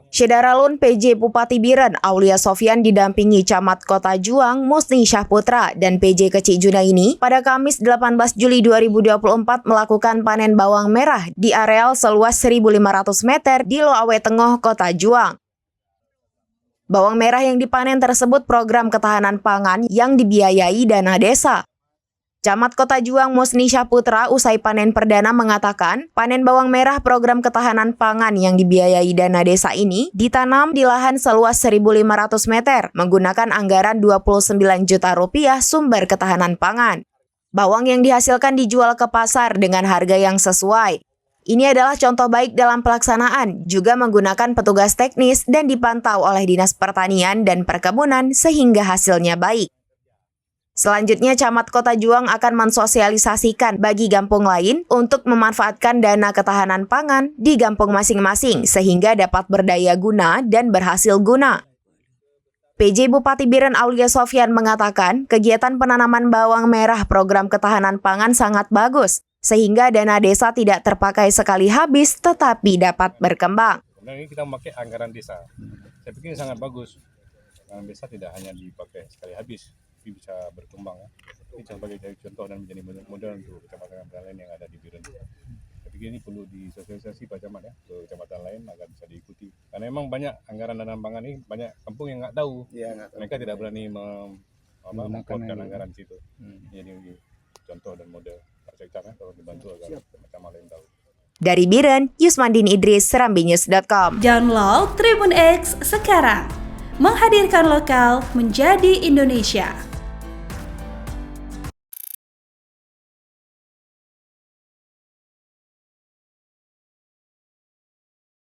Syedaralun PJ Bupati Biren Aulia Sofyan didampingi Camat Kota Juang Musni Syahputra dan PJ Kecik Junaini pada Kamis 18 Juli 2024 melakukan panen bawang merah di areal seluas 1.500 meter di Loawe Tengah Kota Juang. Bawang merah yang dipanen tersebut program ketahanan pangan yang dibiayai dana desa. Camat Kota Juang Musni Syahputra usai panen perdana mengatakan, panen bawang merah program ketahanan pangan yang dibiayai dana desa ini ditanam di lahan seluas 1.500 meter menggunakan anggaran 29 juta rupiah sumber ketahanan pangan. Bawang yang dihasilkan dijual ke pasar dengan harga yang sesuai. Ini adalah contoh baik dalam pelaksanaan, juga menggunakan petugas teknis dan dipantau oleh Dinas Pertanian dan Perkebunan sehingga hasilnya baik. Selanjutnya, Camat Kota Juang akan mensosialisasikan bagi kampung lain untuk memanfaatkan dana ketahanan pangan di kampung masing-masing sehingga dapat berdaya guna dan berhasil guna. PJ Bupati Biren Aulia Sofyan mengatakan kegiatan penanaman bawang merah program ketahanan pangan sangat bagus, sehingga dana desa tidak terpakai sekali habis tetapi dapat berkembang. Ini kita memakai anggaran desa. Saya pikir sangat bagus. Anggaran desa tidak hanya dipakai sekali habis, tapi bisa berkembang. Ini sebagai contoh dan menjadi model untuk kecamatan lain yang ada di Biren. Saya pikir ini perlu disosialisasi Pak Camat ke kecamatan lain agar bisa diikuti. Karena memang banyak anggaran dana pangan ini banyak kampung yang nggak tahu. Mereka tidak berani menganggarkan anggaran situ. Jadi contoh dan model Pak Sekda kalau dibantu agar kecamatan lain tahu. Dari Biren, Yusmandin Idris, serambinews.com. Download Tribun X sekarang. Menghadirkan lokal menjadi Indonesia.